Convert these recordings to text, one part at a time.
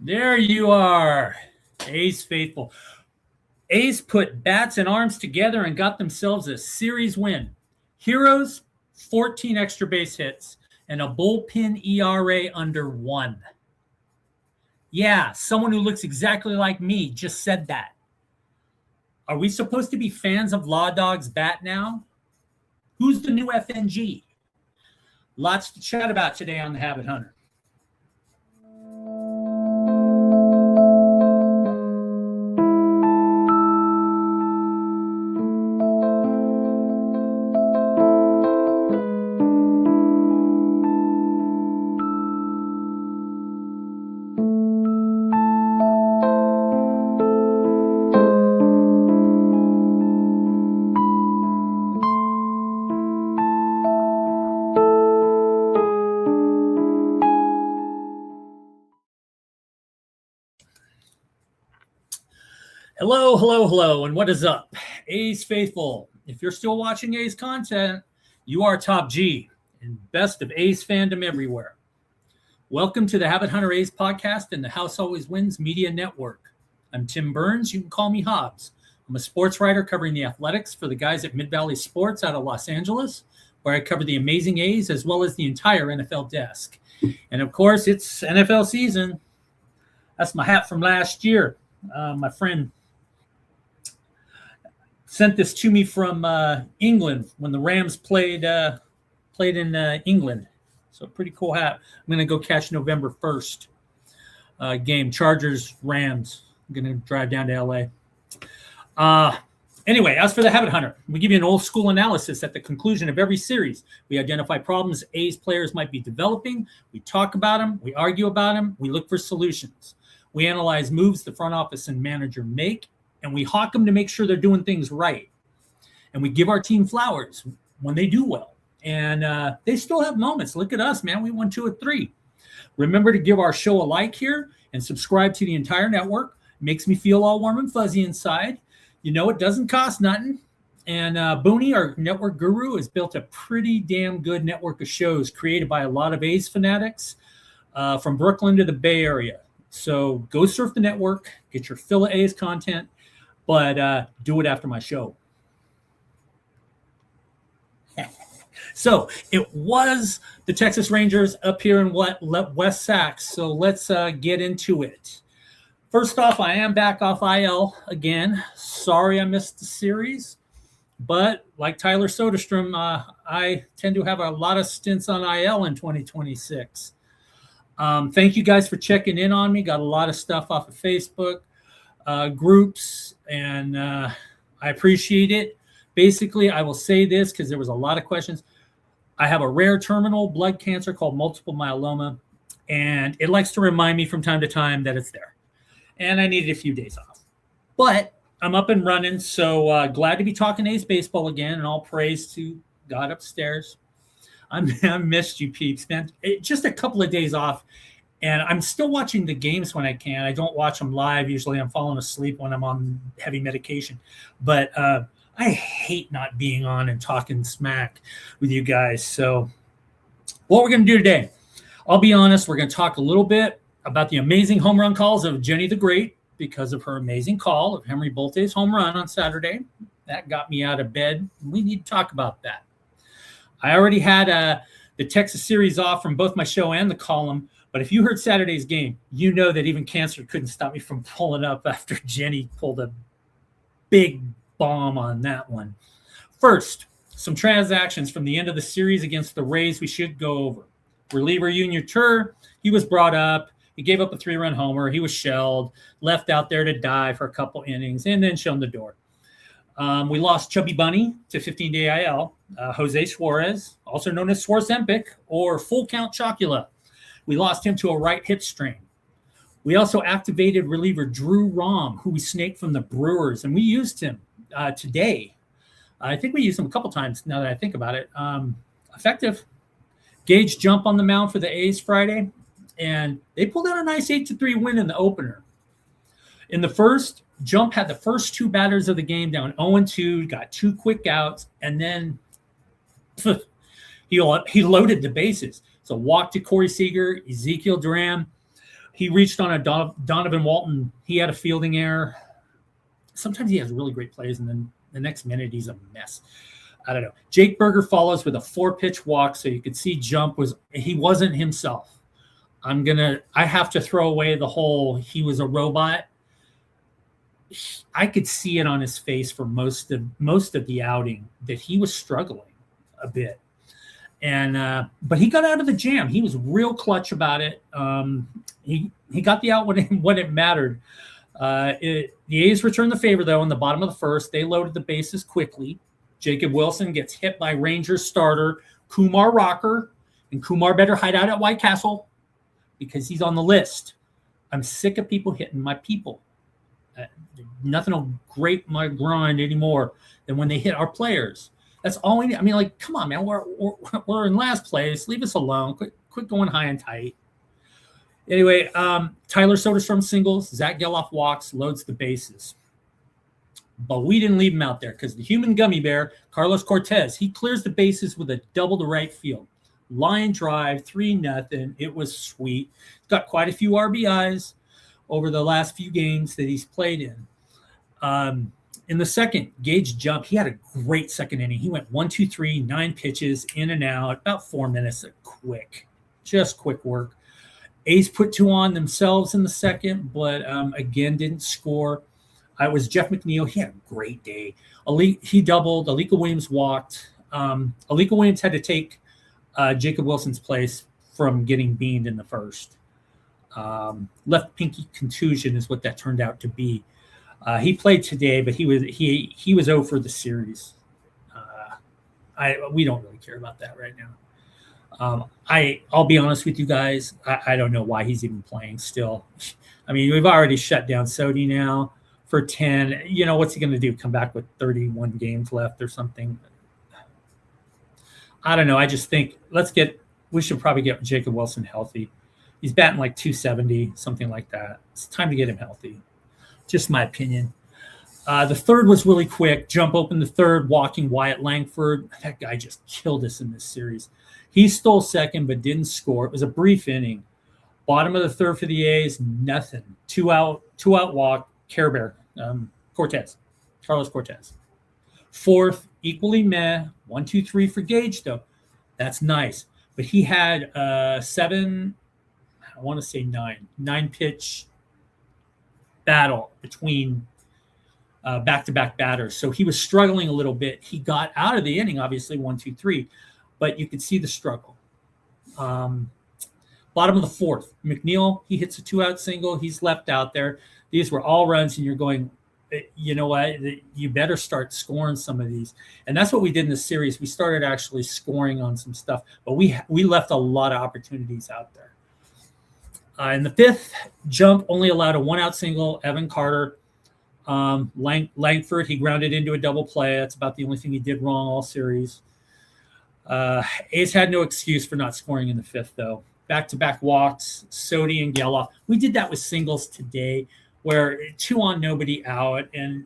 There you are, A's faithful. A's put bats and arms together and got themselves a series win. Heroes, 14 extra base hits, and a bullpen ERA under 1. Yeah, someone who looks exactly like me just said that. Are we supposed to be fans of Law Dog's bat now? Who's the new FNG? Lots to chat about today on The Habit Hunter. Hello, and what is up? A's faithful. If you're still watching A's content, you are top G and best of A's fandom everywhere. Welcome to the Habit Hunter A's podcast and the House Always Wins Media Network. I'm Tim Burns. You can call me Hobbs. I'm a sports writer covering the athletics for the guys at Mid-Valley Sports out of Los Angeles, where I cover the amazing A's as well as the entire NFL desk. And of course, it's NFL season. That's my hat from last year. My friend sent this to me from England when the Rams played in England. So pretty cool hat. I'm going to go catch November 1st game, Chargers-Rams. I'm going to drive down to LA. Anyway, as for the Habit Hunter, we give you an old school analysis at the conclusion of every series. We identify problems A's players might be developing. We talk about them. We argue about them. We look for solutions. We analyze moves the front office and manager make, and we hawk them to make sure they're doing things right. And we give our team flowers when they do well. And they still have moments. Look at us, man. We won 2 of 3. Remember to give our show a like here and subscribe to the entire network. It makes me feel all warm and fuzzy inside. You know, it doesn't cost nothing. And Booney, our network guru, has built a pretty damn good network of shows created by a lot of A's fanatics from Brooklyn to the Bay Area. So go surf the network, get your fill of A's content, but do it after my show. So it was the Texas Rangers up here in West Sax. So let's get into it. First off, I am back off IL again. Sorry I missed the series. But like Tyler Soderstrom, I tend to have a lot of stints on IL in 2026. Thank you guys for checking in on me. Got a lot of stuff off of Facebook groups, and I appreciate it. Basically, I will say this because there was a lot of questions. I have a rare terminal blood cancer called multiple myeloma, and it likes to remind me from time to time that it's there. And I needed a few days off. But I'm up and running, so glad to be talking A's baseball again, and all praise to God upstairs. I missed you, peeps, man. Just a couple of days off, and I'm still watching the games when I can. I don't watch them live. Usually I'm falling asleep when I'm on heavy medication. But I hate not being on and talking smack with you guys. So what we're going to do today, I'll be honest, we're going to talk a little bit about the amazing home run calls of Jenny the Great because of her amazing call of Henry Bolte's home run on Saturday. That got me out of bed. We need to talk about that. I already had the Texas series off from both my show and the column, but if you heard Saturday's game, you know that even cancer couldn't stop me from pulling up after Jenny pulled a big bomb on that one. First, some transactions from the end of the series against the Rays we should go over. Reliever Junior Tur, he was brought up. He gave up a 3-run homer. He was shelled, left out there to die for a couple innings, and then shown the door. We lost Chubby Bunny to 15-day IL. Jose Suarez, also known as Swarzempic or full count Chocula. We lost him to a right hip strain. We also activated reliever Drew Rom, who we snaked from the Brewers, and we used him today. I think we used him a couple times now that I think about it. Effective. Gage Jump on the mound for the A's Friday, and they pulled out a nice 8-3 win in the opener. In the first, Jump had the first 2 batters of the game down 0-2, got 2 quick outs, and then he loaded the bases. So walk to Corey Seager, Ezekiel Duran. He reached on a Donovan Walton. He had a fielding error. Sometimes he has really great plays, and then the next minute he's a mess. I don't know. Jake Berger follows with a 4-pitch walk, so you could see Jump he wasn't himself. I have to throw away the whole he was a robot. I could see it on his face for most of the outing that he was struggling a bit. And but he got out of the jam. He was real clutch about it. He got the out when it mattered. The A's returned the favor, though, in the bottom of the first. They loaded the bases quickly. Jacob Wilson gets hit by Rangers starter Kumar Rocker, and Kumar better hide out at White Castle because he's on the list. I'm sick of people hitting my people. Nothing will grate my grind anymore than when they hit our players. That's all we need. I mean, like, come on, man. We're in last place. Leave us alone. Quit going high and tight. Anyway, Tyler Soderstrom singles. Zach Geloff walks, loads the bases. But we didn't leave him out there because the human gummy bear, Carlos Cortez, he clears the bases with a double to right field. Line drive, 3-0. It was sweet. Got quite a few RBIs over the last few games that he's played in. In the second, Gage Jump, he had a great second inning. He went 1, 2, 3, 9 pitches, in and out, about 4 minutes. Just quick work. A's put 2 on themselves in the second, but again, didn't score. It was Jeff McNeil. He had a great day. He doubled. Alika Williams walked. Alika Williams had to take Jacob Wilson's place from getting beamed in the first. Left pinky contusion is what that turned out to be. He played today, but he was 0 for the series. We don't really care about that right now. I'll be honest with you guys. I don't know why he's even playing still. I mean, we've already shut down Sodi now for 10. You know, what's he going to do? Come back with 31 games left or something? I don't know. I just think we should probably get Jacob Wilson healthy. He's batting like 270, something like that. It's time to get him healthy. Just my opinion. The third was really quick. Jump opened the third, walking Wyatt Langford. That guy just killed us in this series. He stole second but didn't score. It was a brief inning. Bottom of the third for the A's, nothing. Two out walk, Care Bear, Cortez, Carlos Cortez. Fourth, equally meh. 1, 2, 3 for Gage, though. That's nice. But he had 7, I want to say 9 pitch battle between back-to-back batters. So he was struggling a little bit. He got out of the inning, obviously, 1, 2, 3, but you could see the struggle. Bottom of the fourth, McNeil, he hits a 2-out single. He's left out there. These were all runs, and you're going, you know what, you better start scoring some of these. And that's what we did in the series. We started actually scoring on some stuff, but we left a lot of opportunities out there. In the fifth, Jump only allowed a 1-out single. Evan Carter, Langford, he grounded into a double play. That's about the only thing he did wrong all series. A's had no excuse for not scoring in the fifth, though. Back-to-back walks, Sodi and Geloff. We did that with singles today, where 2 on, nobody out. And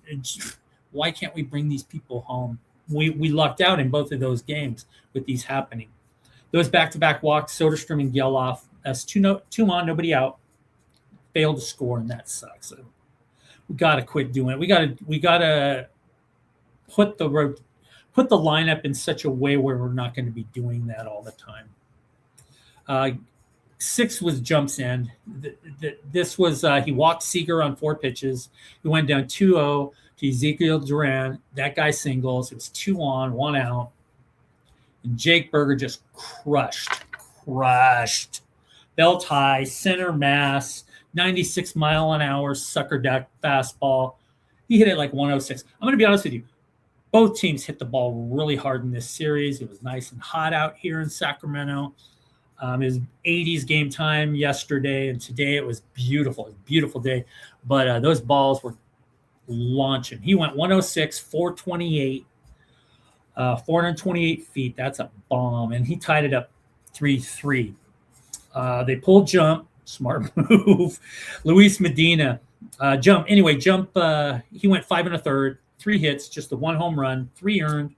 why can't we bring these people home? We lucked out in both of those games with these happening. Those back-to-back walks, Soderstrom and Geloff, that's 2 on, nobody out. Failed to score, and that sucks. So we got to quit doing it. We got to put the lineup in such a way where we're not going to be doing that all the time. 6 was Jump's end. This was he walked Seager on 4 pitches. He went down 2-0 to Ezekiel Duran. That guy singles. It was 2 on, 1 out. And Jake Berger just crushed. Belt high, center mass, 96-mile-an-hour sucker duck fastball. He hit it like 106. I'm going to be honest with you. Both teams hit the ball really hard in this series. It was nice and hot out here in Sacramento. It was 80s game time yesterday, and today it was beautiful. It was a beautiful day. But those balls were launching. He went 106, 428, 428 feet. That's a bomb. And he tied it up 3-3. They pulled Jump. Smart move. Luis Medina. Jump. Anyway, Jump, he went 5 1/3, 3 hits, just the 1 home run, 3 earned,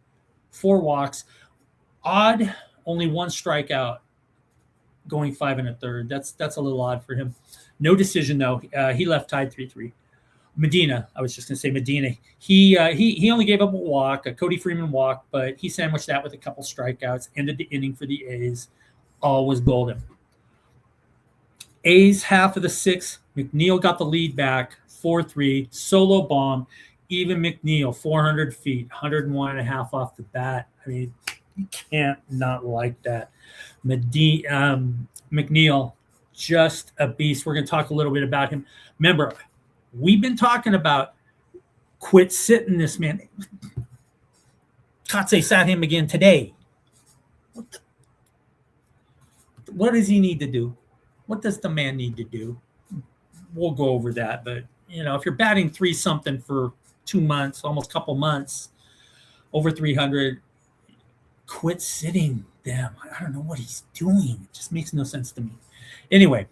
4 walks. Odd, only 1 strikeout going 5 1/3. That's a little odd for him. No decision though. He left tied 3-3. Medina, I was just going to say Medina. He only gave up a walk, a Cody Freeman walk, but he sandwiched that with a couple strikeouts. Ended the inning for the A's. All was golden. A's half of the 6th. McNeil got the lead back, 4-3. Solo bomb. Even McNeil, 400 feet, 101.5 off the bat. I mean, you can't not like that. McNeil, just a beast. We're going to talk a little bit about him. Remember, we've been talking about quit sitting this man. Katse sat him again today. What does he need to do? What does the man need to do? We'll go over that. But, if you're batting 3-something for 2 months, almost a couple months, over 300, quit sitting them. I don't know what he's doing. It just makes no sense to me. Anyway,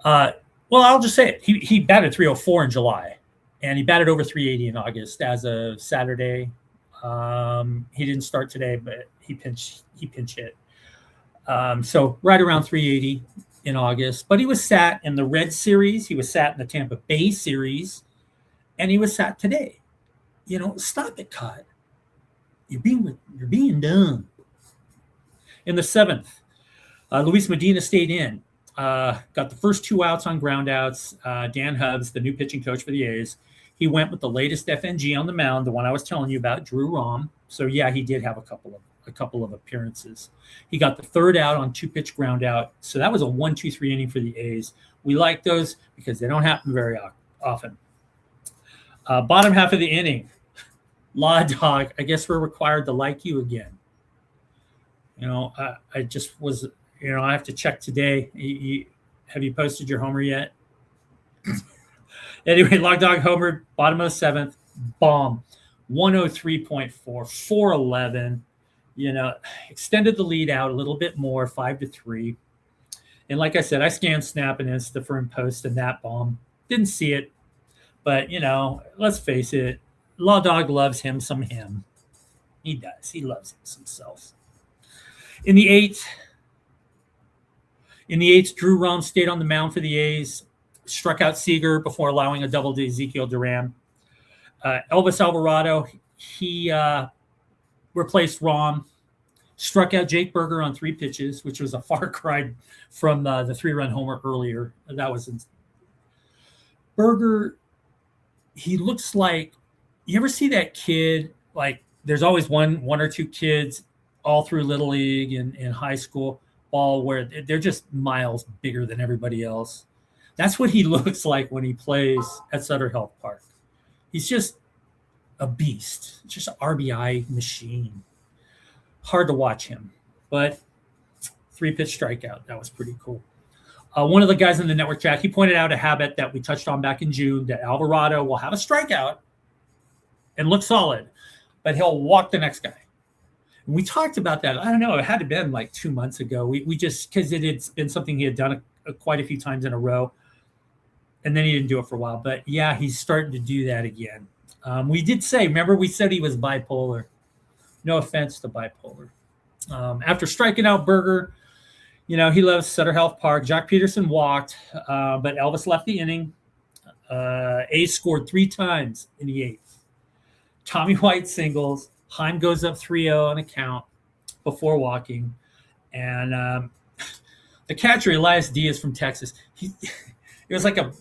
well, I'll just say it. He batted 304 in July, and he batted over 380 in August as of Saturday. He didn't start today, but he pinch hit. So right around 380 in August. But he was sat in the Red Series. He was sat in the Tampa Bay Series, and he was sat today. Stop it, Cod. You're being dumb. In the 7th, Luis Medina stayed in. Got the first 2 outs on ground outs. Dan Hobbs, the new pitching coach for the A's, he went with the latest FNG on the mound, the one I was telling you about, Drew Rom. So yeah, he did have a couple of appearances. He got the 3rd out on 2-pitch ground out. So that was a 1-2-3 inning for the A's. We like those because they don't happen very often. Bottom half of the inning, Law Dog. I guess we're required to like you again. I just was. I have to check today. Have you posted your homer yet? Anyway, Log Dog homered, bottom of the 7th, bomb, 103.4, 411. Extended the lead out a little bit more, 5-3. And like I said, I scanned Snap and Insta for him post and that bomb. Didn't see it, but let's face it, Law Dog loves him some him. He does. He loves himself. In the 8th, Drew Rom stayed on the mound for the A's, struck out Seager before allowing a double to Ezekiel Duran. Elvis Alvarado, he replaced Rom, struck out Jake Berger on 3 pitches, which was a far cry from the 3-run homer earlier. That was Berger. He looks like, you ever see that kid? Like, there's always one or two kids all through Little League and high school ball where they're just miles bigger than everybody else. That's what he looks like when he plays at Sutter Health Park. He's just a beast, just an RBI machine. Hard to watch him, but 3-pitch strikeout. That was pretty cool. One of the guys in the network chat, he pointed out a habit that we touched on back in June, that Alvarado will have a strikeout and look solid, but he'll walk the next guy. And we talked about that. I don't know. It had to have been like 2 months ago. We just, because it had been something he had done quite a few times in a row, and then he didn't do it for a while. But yeah, he's starting to do that again. We did say, remember, we said he was bipolar. No offense to bipolar. After striking out Berger, he loves Sutter Health Park. Jack Peterson walked, but Elvis left the inning. A's scored 3 times in the 8th. Tommy White singles. Heim goes up 3-0 on a count before walking. And the catcher, Elias Diaz from Texas, it was like a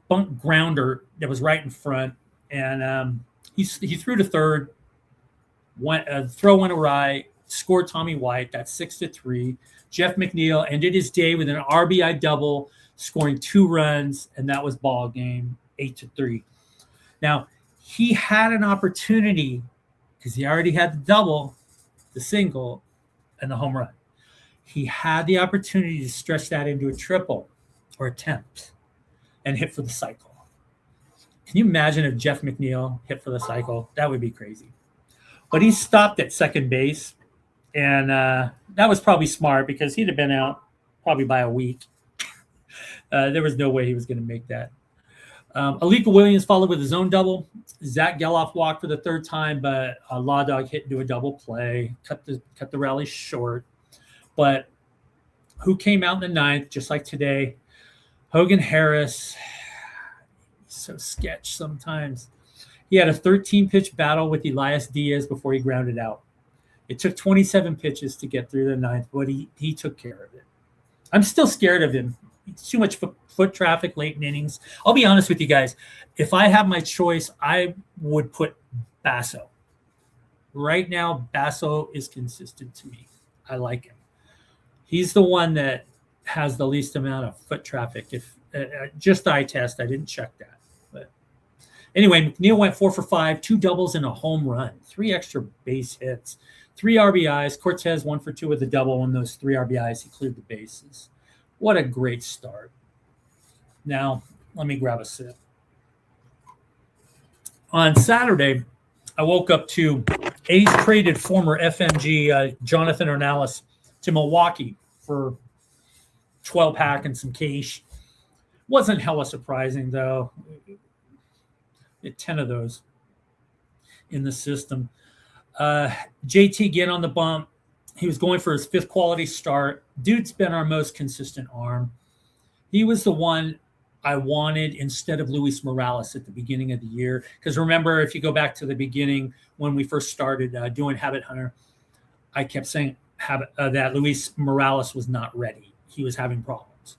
bunt grounder that was right in front. And he threw to third. Throw went awry. Scored Tommy White. That's 6-3. Jeff McNeil ended his day with an RBI double, scoring 2 runs, and that was ball game, 8-3. Now, he had an opportunity because he already had the double, the single, and the home run. He had the opportunity to stretch that into a triple or attempt and hit for the cycle. Can you imagine if Jeff McNeil hit for the cycle? That would be crazy. But he stopped at second base, and that was probably smart because he'd have been out probably by a week. There was no way he was going to make that. Alika Williams followed with his own double. Zach Geloff walked for the 3rd time, but Law Dog hit into a double play, cut the rally short. But who came out in the ninth, just like today. Hogan Harris, so sketch sometimes. He had a 13-pitch battle with Elias Diaz before he grounded out. It took 27 pitches to get through the ninth, but he took care of it. I'm still scared of him. It's too much foot traffic late in innings. I'll be honest with you guys. If I have my choice, I would put Basso. Right now, Basso is consistent to me. I like him. He's the one that has the least amount of foot traffic. If just eye test, I didn't check that. But anyway, McNeil went 4 for 5, 2 doubles and a home run, 3 extra base hits, 3 RBIs. Cortez 1 for 2 with a double. On those 3 RBIs, he cleared the bases. What a great start. Now, let me grab a sip. On Saturday, I woke up to A's traded former FMG Jonathan Ornelas to Milwaukee for 12-pack and some cash. Wasn't hella surprising, though. 10 of those in the system. JT Ginn on the bump. He was going for his 5th quality start. Dude's been our most consistent arm. He was the one I wanted instead of Luis Morales at the beginning of the year. Because remember, if you go back to the beginning when we first started doing Habit Hunter, I kept saying that Luis Morales was not ready. He was having problems.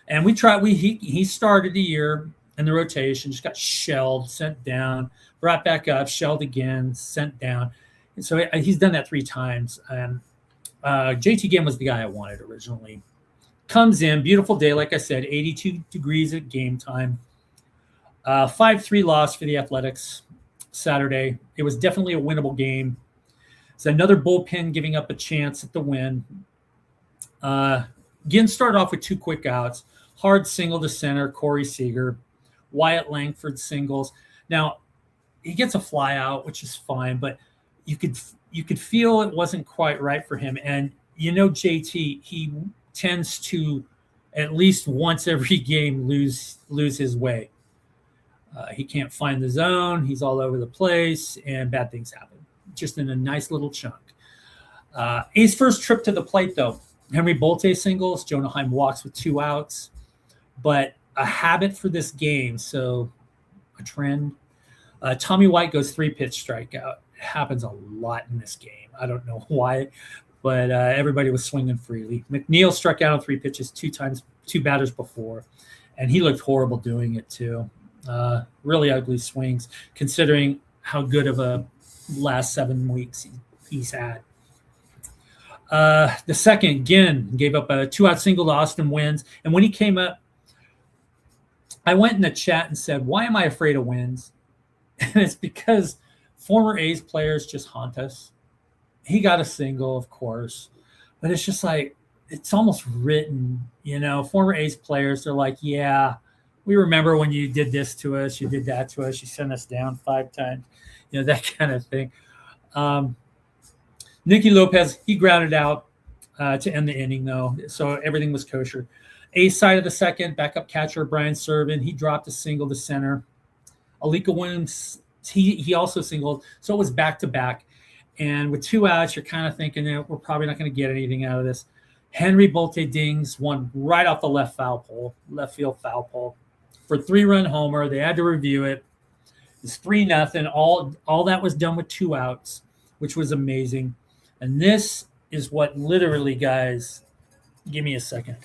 And we tried. He started the year in the rotation, just got shelled, sent down, brought back up, shelled again, sent down. And so he's done that 3 times. JT Ginn was the guy I wanted originally. Comes in, beautiful day, like I said, 82 degrees at game time. 5-3 loss for the Athletics Saturday. It was definitely a winnable game. It's another bullpen giving up a chance at the win. Ginn started off with 2 quick outs. Hard single to center, Corey Seager. Wyatt Langford singles. Now, he gets a fly out, which is fine, but you could feel it wasn't quite right for him. And JT, he tends to at least once every game lose his way. He can't find the zone. He's all over the place, and bad things happen. Just in a nice little chunk. A's first trip to the plate, though. Henry Bolte singles. Jonah Heim walks with 2 outs. But a habit for this game, so a trend. Tommy White goes 3-pitch strikeout. It happens a lot in this game. I don't know why, but everybody was swinging freely. McNeil struck out on 3 pitches 2 times, 2 batters before, and he looked horrible doing it too. Really ugly swings, considering how good of a last 7 weeks he's had. The second, Ginn gave up a 2-out single to Austin Wins, and when he came up, I went in the chat and said, why am I afraid of Wins? And it's because former A's players just haunt us. He got a single, of course, but it's just like, it's almost written, former A's players, they're like, yeah, we remember when you did this to us, you did that to us, you sent us down 5 times, that kind of thing. Nicky Lopez, he grounded out to end the inning, though, so everything was kosher. A's side of the second, backup catcher Brian Servin, he dropped a single to center. Alika Williams, he also singled, so it was back-to-back. And with 2 outs, you're kind of thinking, we're probably not going to get anything out of this. Henry Bolte dings one right off the left field foul pole for 3-run homer. They had to review it. It's 3-0. All that was done with 2 outs, which was amazing. And this is what literally, guys, give me a second.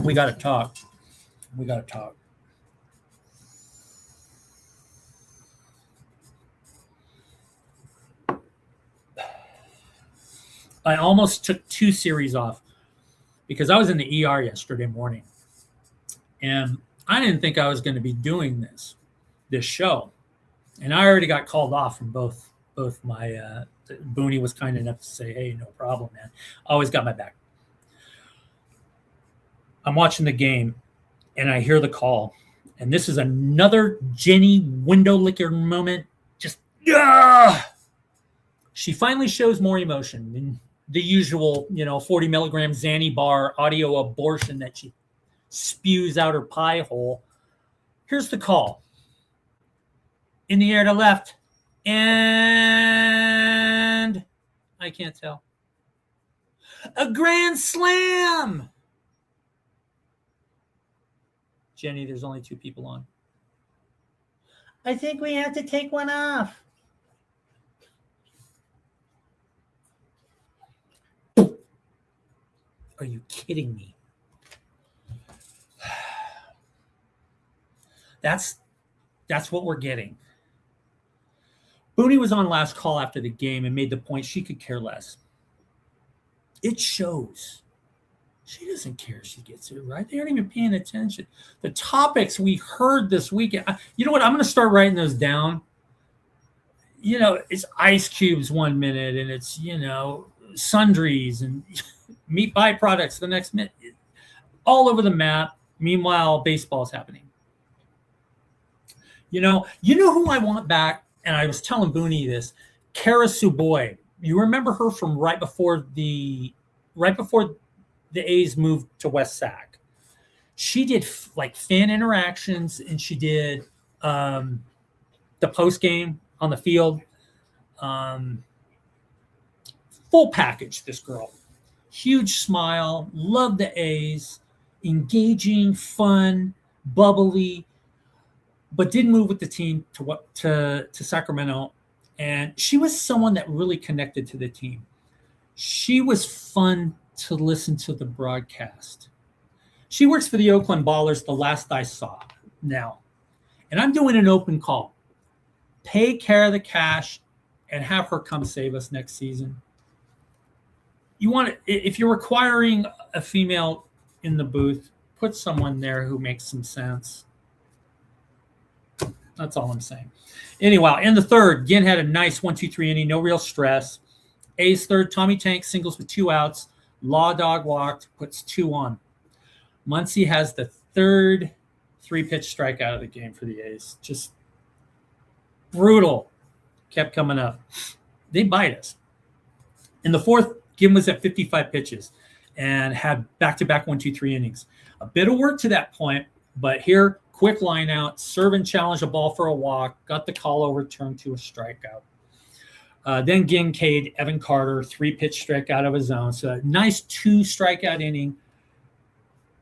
We got to talk. I almost took 2 series off because I was in the ER yesterday morning, and I didn't think I was going to be doing this show, and I already got called off from both my Booney was kind enough to say, hey, no problem, man. Always got my back. I'm watching the game, and I hear the call, and this is another Jenny window licker moment. Just, she finally shows more emotion than the usual, 40 milligram Xanny bar audio abortion that she spews out her pie hole. Here's the call. In the air to left. And I can't tell. A grand slam! Jenny, there's only 2 people on. I think we have to take one off. Are you kidding me? That's what we're getting. Booney was on last call after the game and made the point she could care less. It shows. She doesn't care if she gets it right. They aren't even paying attention. The topics we heard this weekend. You know what? I'm going to start writing those down. It's ice cubes 1 minute, and it's, sundries and meat byproducts the next minute. All over the map. Meanwhile, baseball's happening. You know who I want back? And I was telling Booney this. Kara Suboy. You remember her from right before the A's moved to West Sac. She did like fan interactions, and she did the post game on the field. Full package, this girl. Huge smile, loved the A's, engaging, fun, bubbly, but didn't move with the team to Sacramento. And she was someone that really connected to the team. She was fun to listen to the broadcast. She works for the Oakland Ballers, the last I saw now. And I'm doing an open call. Pay Kara the cash and have her come save us next season. If you're requiring a female in the booth, put someone there who makes some sense. That's all I'm saying. Anyway, in the third, Ginn had a nice 1-2-3 inning, no real stress. A's third, Tommy Tank singles with 2 outs. Law Dog walked, puts 2 on. Muncy has the third 3-pitch strikeout of the game for the A's. Just brutal. Kept coming up. They bite us. In the fourth, Ginn was at 55 pitches and had back-to-back 1-2-3 innings. A bit of work to that point, but here, quick line out, serve and challenge a ball for a walk, got the call overturned to a strikeout. Then Ginn Cade, Evan Carter, 3-pitch strikeout of his own. So a nice 2-strikeout inning.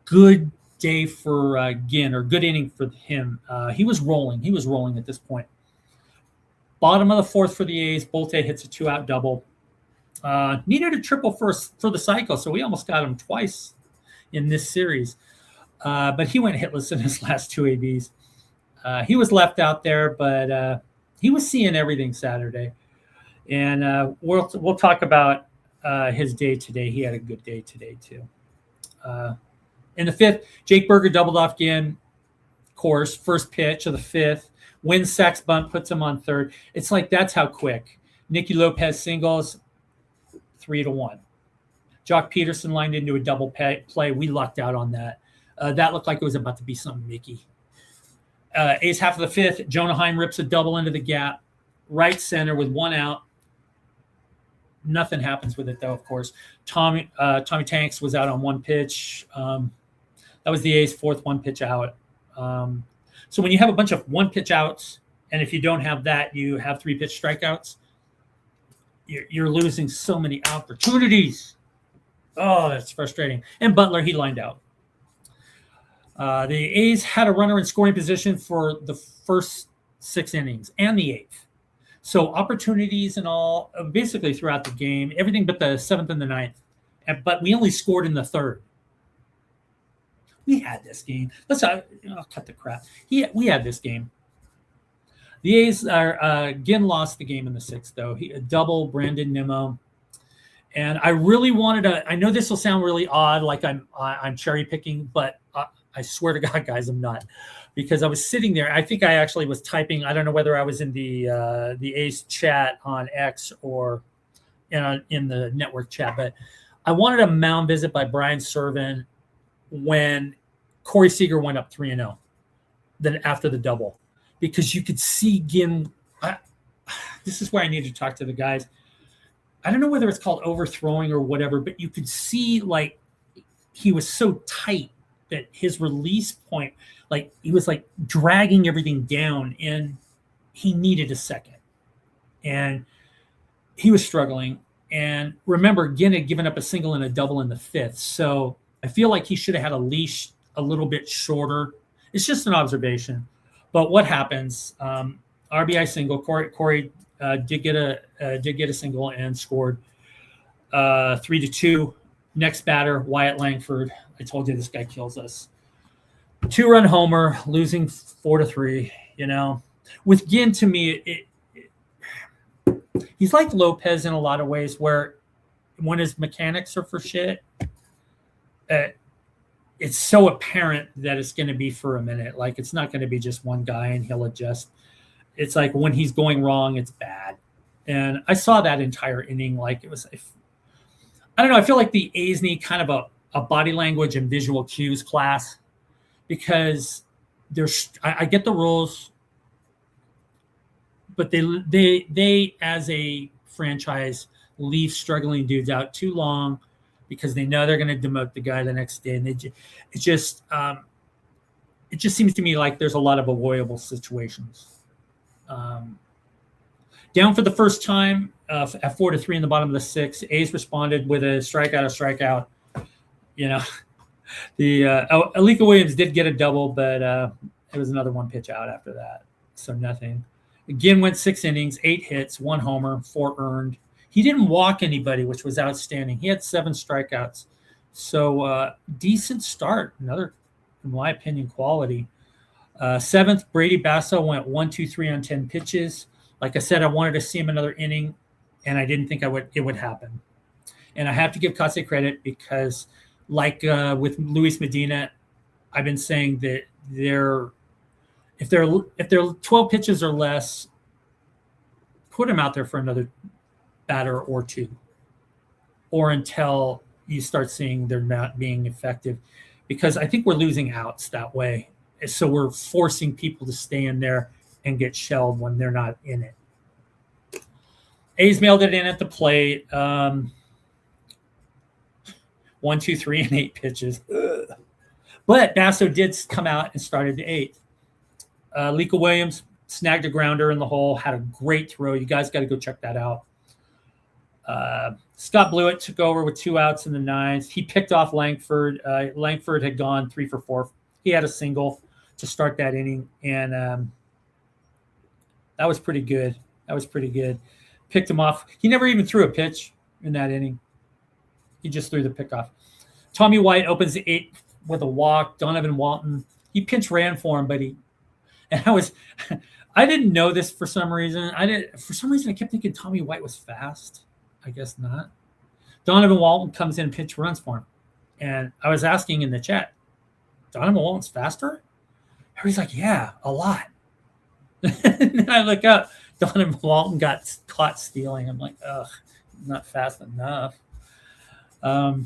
Good day for Ginn, or good inning for him. He was rolling. He was rolling at this point. Bottom of the fourth for the A's, Bolte hits a 2-out double. Needed a triple for the cycle, so we almost got him twice in this series. But he went hitless in his last 2 ABs. He was left out there, but he was seeing everything Saturday. And we'll talk about his day today. He had a good day today, too. In the fifth, Jake Berger doubled off Ginn. Of course, first pitch of the fifth. Wins Sac's bunt, puts him on third. It's like that's how quick. Nicky Lopez singles, 3-1. Jock Peterson lined into a double play. We lucked out on that. That looked like it was about to be something Mickey. A's half of the fifth, Jonah Heim rips a double into the gap. Right center with 1 out. Nothing happens with it, though, of course. Tommy Tanks was out on 1 pitch. That was the A's fourth 1-pitch out. So when you have a bunch of 1-pitch outs, and if you don't have that, you have 3-pitch strikeouts, you're losing so many opportunities. Oh, that's frustrating. And Butler, he lined out. The A's had a runner in scoring position for the first 6 innings and the 8th. So opportunities and all, basically throughout the game, everything but the 7th and the 9th. But we only scored in the 3rd. We had this game. I'll cut the crap. We had this game. The A's Ginn lost the game in the 6th, though. A double Brandon Nimmo. And I really wanted to. I know this will sound really odd, like I'm cherry picking, but I swear to God, guys, I'm not, because I was sitting there. I think I actually was typing. I don't know whether I was in the A's chat on X or in the network chat, but I wanted a mound visit by Brian Servin when Corey Seager went up 3-0, then after the double, because you could see Ginn. This is where I need to talk to the guys. I don't know whether it's called overthrowing or whatever, but you could see like he was so tight that his release point, like he was like dragging everything down, and he needed a second, and he was struggling. And remember, Ginn had given up a single and a double in the 5th. So I feel like he should have had a leash a little bit shorter. It's just an observation. But what happens? RBI single. Corey did get a single and scored 3-2. Next batter, Wyatt Langford. I told you this guy kills us. 2-run homer, losing 4-3. With Ginn, to me, he's like Lopez in a lot of ways, where when his mechanics are for shit, it's so apparent that it's going to be for a minute. Like, it's not going to be just one guy and he'll adjust. It's like when he's going wrong, it's bad. And I saw that entire inning. Like, it was, I don't know. I feel like the A's need kind of a body language and visual cues class, because I get the rules, but they as a franchise leave struggling dudes out too long because they know they're going to demote the guy the next day, and it just seems to me like there's a lot of avoidable situations. Down for the first time at 4-3 in the bottom of the 6th, A's responded with a strikeout. The Alika Williams did get a double, but it was another one pitch out after that, so nothing. Again, went 6 innings, 8 hits, 1 homer, 4 earned. He didn't walk anybody, which was outstanding. He had 7 strikeouts. So decent start. Another, in my opinion, quality. 7th, Brady Basso went 1-2-3 on 10 pitches. Like I said, I wanted to see him another inning, and I didn't think it would happen. And I have to give Kase credit because, like with Luis Medina, I've been saying that if they're 12 pitches or less, put him out there for another batter or 2, or until you start seeing they're not being effective, because I think we're losing outs that way. So we're forcing people to stay in there and get shelled when they're not in it. A's mailed it in at the plate. 1, 2, 3, and 8 pitches. Ugh. But Basso did come out and started the 8th. Alika Williams snagged a grounder in the hole, had a great throw. You guys got to go check that out. Scott Blewett took over with 2 outs in the 9th. He picked off Langford. Langford had gone 3 for 4. He had a single to start that inning, and that was pretty good. Picked him off. He never even threw a pitch in that inning. He just threw the pick off. Tommy White opens the 8th with a walk. Donovan Walton, he pinch ran for him, but I didn't know this for some reason. I kept thinking Tommy White was fast. I guess not. Donovan Walton comes in and pinch runs for him. And I was asking in the chat, Donovan Walton's faster? Everybody's like, yeah, a lot. And I look up, Donovan Walton got caught stealing. I'm like, ugh, not fast enough. Butler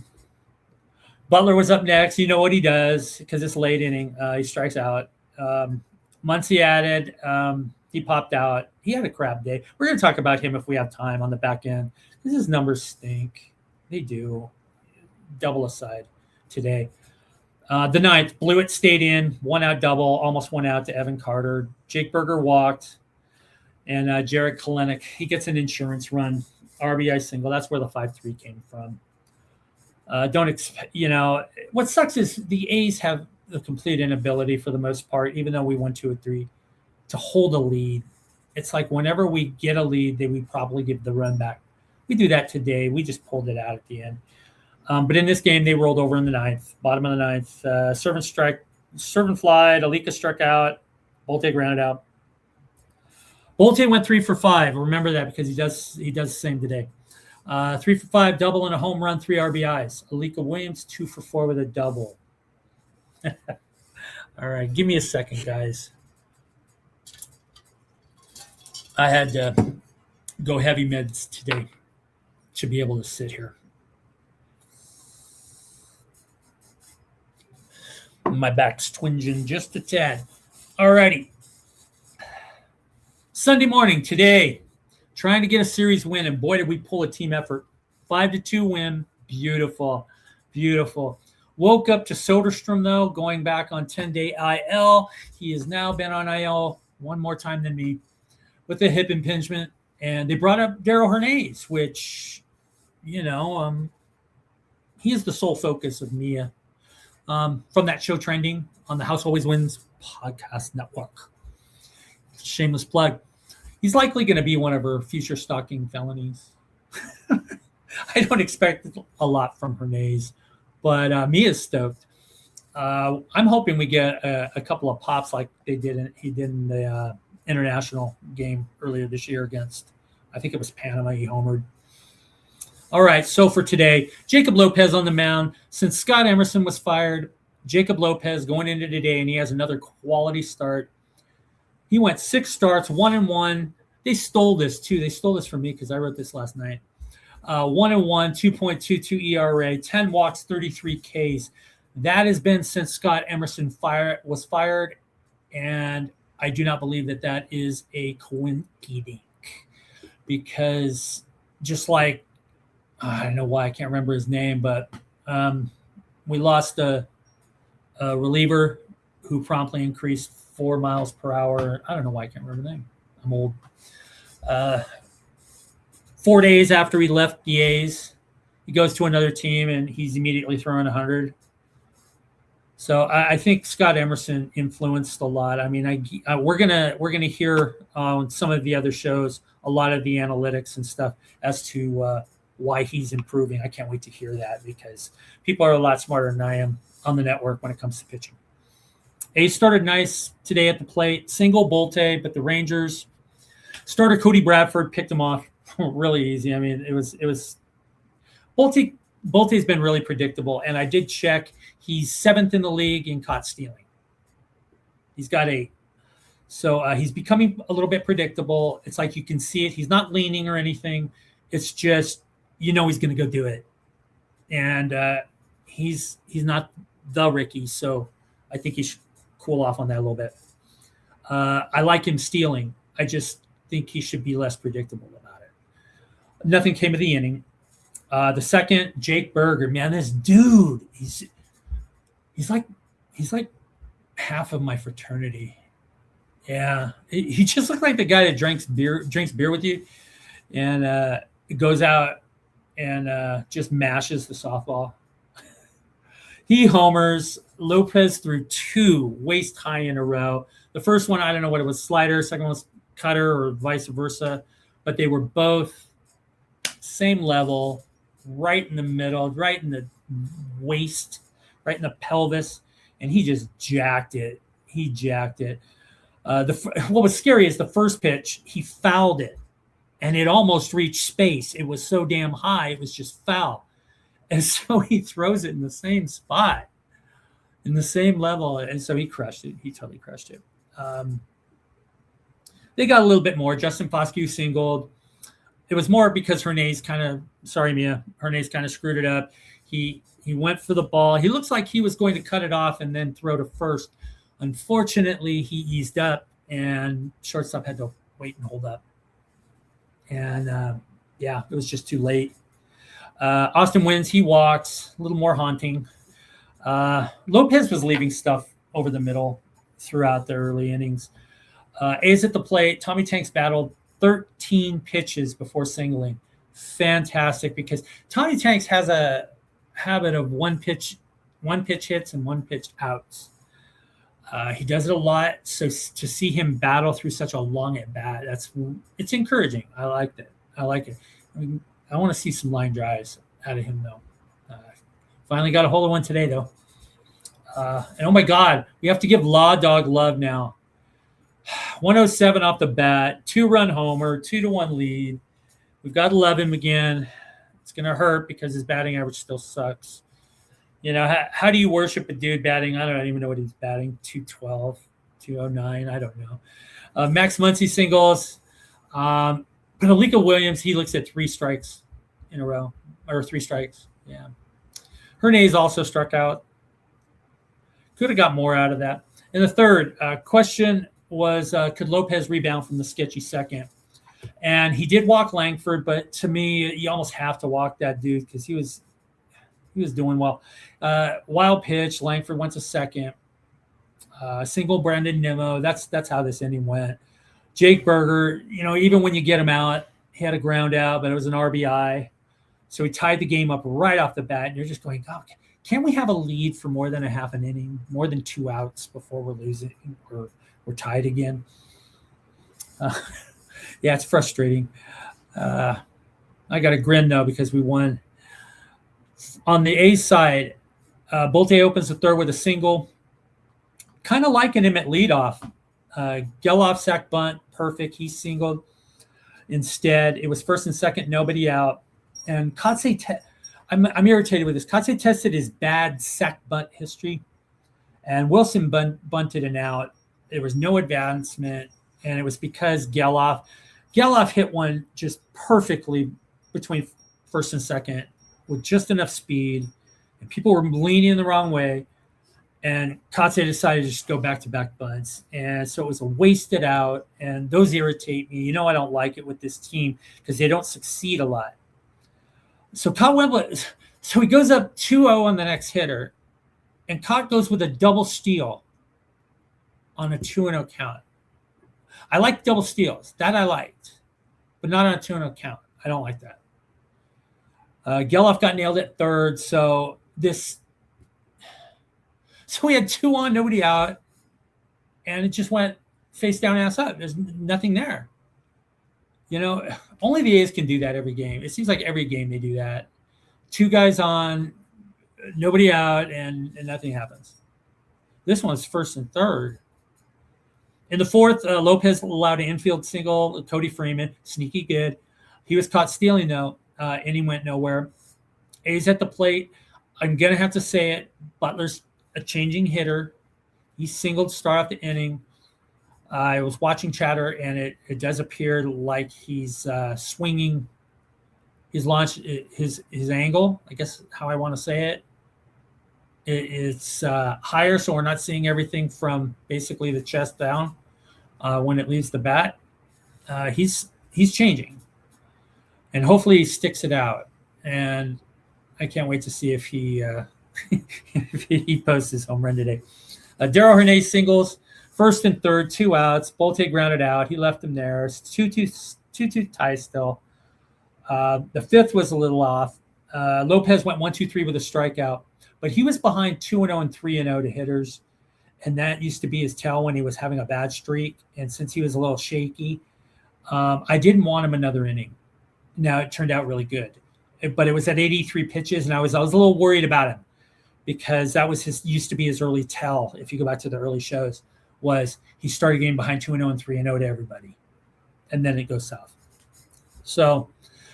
was up next. You know what he does because it's late inning. He strikes out. Muncy added. He popped out. He had a crap day. We're going to talk about him if we have time on the back end. His numbers stink. They do. Double aside today. The 9th, Blewett stayed in. 1-out double, almost 1 out to Evan Carter. Jake Berger walked. And Jared Kalenic, he gets an insurance run. RBI single. That's where the 5-3 came from. What sucks is the A's have the complete inability for the most part, even though we won 2-3, to hold a lead. It's like whenever we get a lead, we probably give the run back. We do that today. We just pulled it out at the end. But in this game, they rolled over in the 9th, bottom of the 9th. Servant flied. Alika struck out. Bolte grounded out. Bolte went 3 for 5. Remember that because he does the same today. 3 for 5, double and a home run, 3 RBIs. Alika Williams, 2 for 4 with a double. All right, give me a second, guys. I had to go heavy meds today to be able to sit here. My back's twinging just a tad. All righty. Sunday morning today, trying to get a series win, and boy, did we pull a team effort. 5-2 win. Beautiful. Woke up to Soderstrom, though, going back on 10-day IL. He has now been on IL one more time than me with a hip impingement. And they brought up Darryl Hernandez, which he is the sole focus of Mia from that show Trending on the House Always Wins podcast network. Shameless plug. He's likely going to be one of her future stalking felonies. I don't expect a lot from Hernays, but Mia's stoked. I'm hoping we get a couple of pops like he did in the international game earlier this year against, I think it was Panama. He homered. All right, so for today, Jacob Lopez on the mound. Since Scott Emerson was fired, Jacob Lopez going into today, and he has another quality start. He went 6 starts, 1-1. They stole this too. They stole this from me because I wrote this last night. 1-1, 2.22 ERA, 10 walks, 33 Ks. That has been since Scott Emerson was fired, and I do not believe that is a coincidence, because just like, I don't know why I can't remember his name, but we lost a reliever who promptly increased 4 miles per hour. I don't know why I can't remember the name. I'm old. 4 days after he left the A's, he goes to another team and he's immediately throwing 100. So I think Scott Emerson influenced a lot. I mean, we're gonna hear on some of the other shows a lot of the analytics and stuff as to why he's improving. I can't wait to hear that because people are a lot smarter than I am on the network when it comes to pitching. A's started nice today at the plate. Single Bolte, but the Rangers starter Cody Bradford picked him off really easy. I mean, it was Bolte's been really predictable, and I did check. He's 7th in the league in caught stealing. He's got 8. So he's becoming a little bit predictable. It's like you can see it. He's not leaning or anything. It's just, he's going to go do it. And he's not the Ricky, so I think he should cool off on that a little bit. I like him stealing. I just think he should be less predictable about it. Nothing came of the inning. The second, Jake Berger, man, this dude, he's like half of my fraternity. Yeah, he just looked like the guy that drinks beer with you, and goes out and just mashes the softball. He homers. Lopez threw 2 waist high in a row. The first one, I don't know what it was, slider. Second one was cutter or vice versa, but they were both same level, right in the middle, right in the waist, right in the pelvis, and he just jacked it. What was scary is the first pitch, he fouled it, and it almost reached space. It was so damn high, it was just foul. And so he throws it in the same spot, in the same level, and so he crushed it. He totally crushed it. They got a little bit more. Justin Foscue singled. It was more because Hernays kind of screwed it up. He went for the ball. He looks like he was going to cut it off and then throw to first. Unfortunately, he eased up, and shortstop had to wait and hold up. And, it was just too late. Austin wins. He walks. A little more haunting. Lopez was leaving stuff over the middle throughout the early innings. A's at the plate. Tommy Tanks battled 13 pitches before singling. Fantastic, because Tommy Tanks has a habit of one pitch hits and 1 pitch outs. He does it a lot. So to see him battle through such a long at bat, it's encouraging. I like it. I mean, I want to see some line drives out of him, though. Finally got a hold of one today, though. And oh my God, we have to give Law Dog love now. 107 off the bat, 2-run homer, 2-1 lead. We've got to love him again. It's going to hurt because his batting average still sucks. How do you worship a dude batting? I don't even know what he's batting. 212, 209. I don't know. Max Muncy singles. But Alika Williams, he looks at 3 strikes in a row, or 3 strikes. Yeah. Hernays also struck out. Could have got more out of that. And the third question was, could Lopez rebound from the sketchy second? And he did walk Langford, but to me, you almost have to walk that dude because he was doing well. Wild pitch, Langford went to second. Single Brandon Nimmo. That's how this inning went. Jake Berger, even when you get him out, he had a ground out, but it was an RBI. So he tied the game up right off the bat. And you're just going, oh, can't we have a lead for more than a half an inning, more than 2 outs before we're losing or we're tied again? Yeah, it's frustrating. I got a grin, though, because we won. On the A's side, Bolte opens the third with a single. Kind of liking him at leadoff. Geloff sack bunt, perfect. He singled. Instead, it was first and second, nobody out. And Kotsay, I'm irritated with this. Kotsay tested his bad sack bunt history, and Wilson bunted an out. There was no advancement, and it was because Geloff hit one just perfectly between first and second with just enough speed, and people were leaning the wrong way, and Kotsay decided to just go back-to-back bunts, and so it was a wasted out, and those irritate me. You know I don't like it with this team because they don't succeed a lot. So he goes up 2-0 on the next hitter, and Cott goes with a double steal on a 2-0 count. I like double steals. That I liked, but not on a 2-0 count. I don't like that. Geloff got nailed at third, so we had 2 on, nobody out, and it just went face down, ass up. There's nothing there. You know, only the A's can do that every game. It seems like every game they do that. 2 guys on, nobody out, and nothing happens. This one's first and third. In the fourth, Lopez allowed an infield single. Cody Freeman, sneaky good. He was caught stealing, though, and he went nowhere. A's at the plate. I'm going to have to say it. Butler's a changing hitter. He singled to start off the inning. I was watching chatter, and it does appear like he's swinging his launch, his angle, I guess how I want to say it. It's higher, so we're not seeing everything from basically the chest down when it leaves the bat. He's changing, and hopefully he sticks it out. And I can't wait to see if he if he posts his home run today. Darryl Hernandez singles. First and third, 2 outs. Bolte grounded out. He left him there. It's 2-2 tie still. The fifth was a little off. Lopez went 1-2-3 with a strikeout, but he was behind 2-0 and 3-0 to hitters, and that used to be his tell when he was having a bad streak. And since he was a little shaky, I didn't want him another inning. Now it turned out really good, but it was at 83 pitches, and I was a little worried about him because that was used to be his early tell. If you go back to the early shows, was he started getting behind 2-0 and 3-0 to everybody, and then it goes south. So,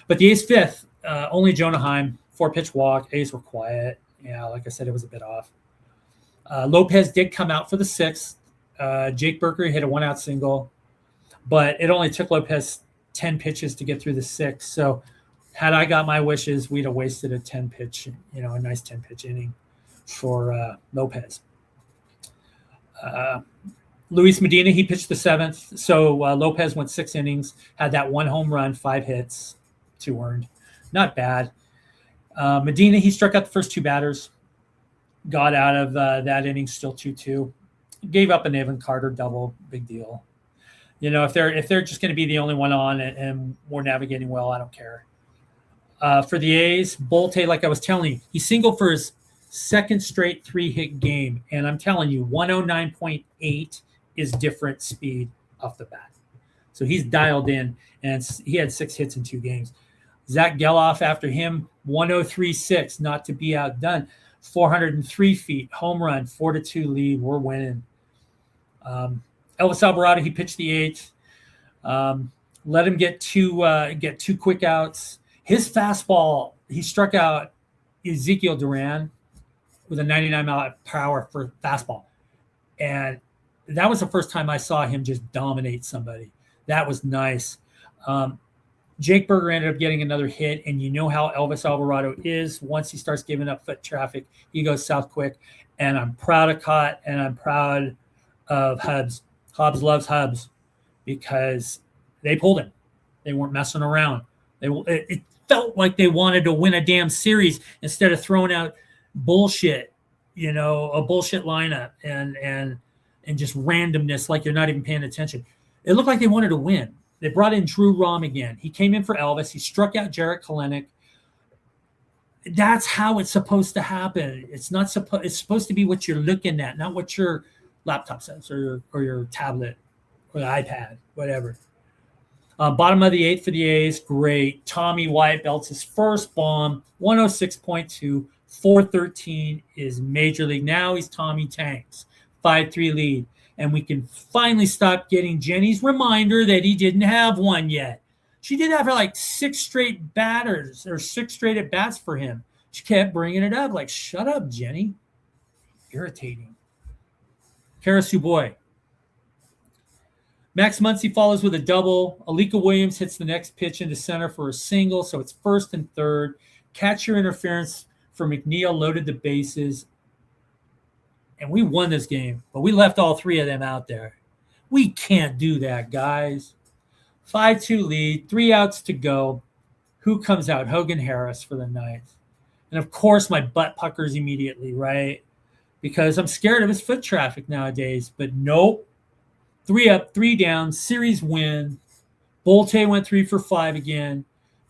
but the A's fifth, only Jonah Heim, 4-pitch walk. A's were quiet. Yeah, like I said, it was a bit off. Lopez did come out for the sixth. Jake Burker hit a 1-out single, but it only took Lopez 10 pitches to get through the sixth. So had I got my wishes, we'd have wasted a 10-pitch, a nice 10-pitch inning for Lopez. Luis Medina, he pitched the seventh. So Lopez went 6 innings, had that 1 home run, 5 hits, 2 earned. Not bad. Medina, he struck out the first 2 batters, got out of that inning still 2-2. Gave up an Evan Carter double, big deal. If they're just going to be the only one on and we're navigating well, I don't care. For the A's, Bolte, like I was telling you, he singled for his second straight 3-hit game, and I'm telling you, 109.8 is different speed off the bat. So he's dialed in, and he had 6 hits in 2 games. Zach Geloff after him, 103.6, not to be outdone. 403 feet, home run, 4-2 lead. We're winning. Elvis Alvarado, he pitched the 8th. Let him get 2 quick outs. His fastball, he struck out Ezekiel Duran with a 99-mile-per-hour for fastball. And that was the first time I saw him just dominate somebody. That was nice. Jake Burger ended up getting another hit, and you know how Elvis Alvarado is. Once he starts giving up foot traffic, he goes south quick. And I'm proud of Cott, and I'm proud of Hobbs. Hobbs loves Hobbs because they pulled him. They weren't messing around. It felt like they wanted to win a damn series instead of throwing out bullshit, a bullshit lineup and just randomness, like you're not even paying attention. It looked like they wanted to win. They brought in Drew Rom again. He came in for Elvis. He struck out Jarrett Kalenic. That's how it's supposed to happen. It's not supposed. It's supposed to be what you're looking at, not what your laptop says or your tablet or the iPad, whatever. Bottom of the eighth for the A's, great. Tommy White belts his first bomb, 106.2, 413 is Major League. Now he's Tommy Tanks, 5-3 lead. And we can finally stop getting Jenny's reminder that he didn't have one yet. She did have like 6 straight batters or 6 straight at bats for him. She kept bringing it up. Like, shut up, Jenny. Irritating. Karasu boy. Max Muncy follows with a double. Alika Williams hits the next pitch into center for a single, so it's first and third. Catcher interference for McNeil loaded the bases. And we won this game, but we left all 3 of them out there. We can't do that, guys. 5-2 lead, 3 outs to go. Who comes out? Hogan Harris for the ninth. And, of course, my butt puckers immediately, right? Because I'm scared of his foot traffic nowadays. But nope. 3 up, 3 down, series win. Bolte went 3 for 5 again.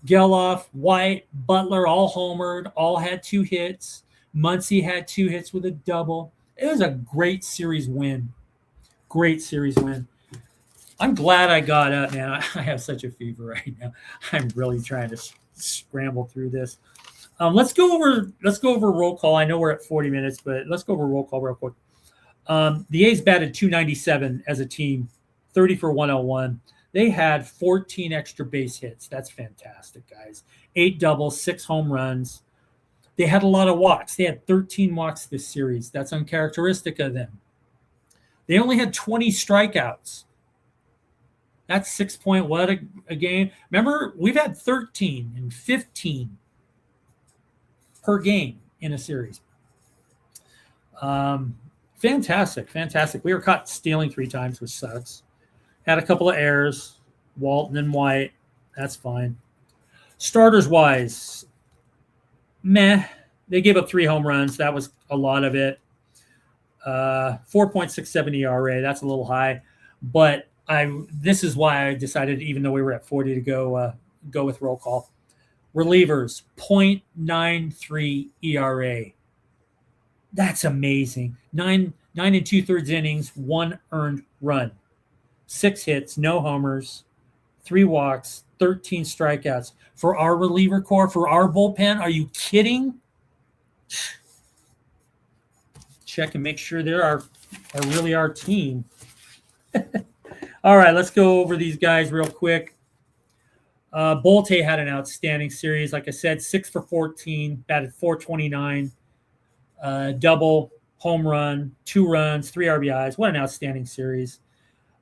Geloff, White, Butler all homered, all had 2 hits. Muncy had 2 hits with a double. It was a great series win. Great series win. I'm glad I got up, man. I have such a fever right now. I'm really trying to scramble through this. Let's go over roll call. I know we're at 40 minutes, but let's go over roll call real quick. The A's batted .297 as a team, 30 for 101. They had 14 extra base hits. That's fantastic, guys. 8 doubles, 6 home runs. They had a lot of walks. They had 13 walks this series. That's uncharacteristic of them. They only had 20 strikeouts. That's 6 point what a game. Remember, we've had 13 and 15 per game in a series. Fantastic. We were caught stealing 3 times, which sucks. Had a couple of errors, Walton and White. That's fine. Starters-wise, meh. They gave up 3 home runs. That was a lot of it. 4.67 ERA. That's a little high. But this is why I decided, even though we were at 40, to go with roll call. Relievers, 0.93 ERA. That's amazing. 9 and 2/3 innings, 1 earned run. 6 hits, no homers, 3 walks, 13 strikeouts. For our reliever corps, for our bullpen, are you kidding? Check and make sure they're really our team. All right, let's go over these guys real quick. Bolte had an outstanding series. Like I said, 6 for 14, batted .429, double, home run, 2 runs, 3 RBIs. What an outstanding series.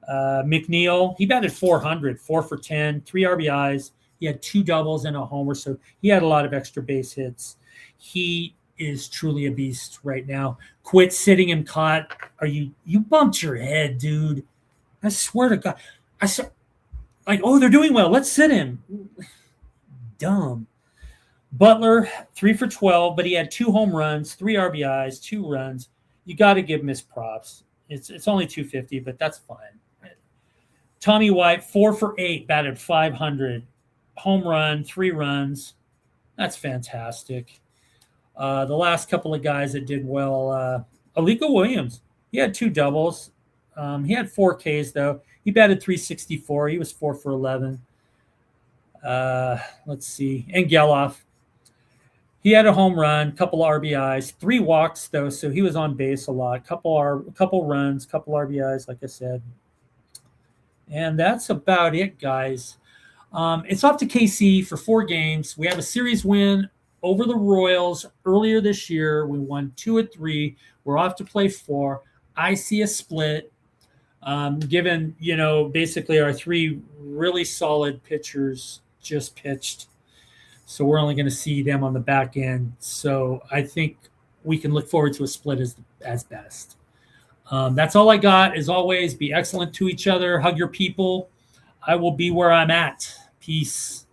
McNeil, he batted .400, 4 for 10, 3 RBIs. He had 2 doubles and a homer, so he had a lot of extra base hits. He is truly a beast right now. Quit sitting him caught. You bumped your head, dude. I swear to God. They're doing well. Let's sit him. Dumb. Butler, 3 for 12, but he had 2 home runs, 3 RBIs, 2 runs. You got to give him his props. It's only 250, but that's fine. Tommy White, 4 for 8, batted .500, home run, 3 runs. That's fantastic. The last couple of guys that did well, Alika Williams, he had 2 doubles. He had 4 Ks, though. He batted .364. He was 4 for 11. Let's see. And Geloff, he had a home run, couple of RBIs, 3 walks, though, so he was on base a lot. Couple runs, couple RBIs, like I said. And that's about it, guys. It's off to KC for 4 games. We have a series win over the Royals earlier this year. We won 2 of 3. We're off to play 4. I see a split. Given, basically our 3 really solid pitchers just pitched. So we're only going to see them on the back end. So I think we can look forward to a split as best. That's all I got. As always, be excellent to each other. Hug your people. I will be where I'm at. Peace.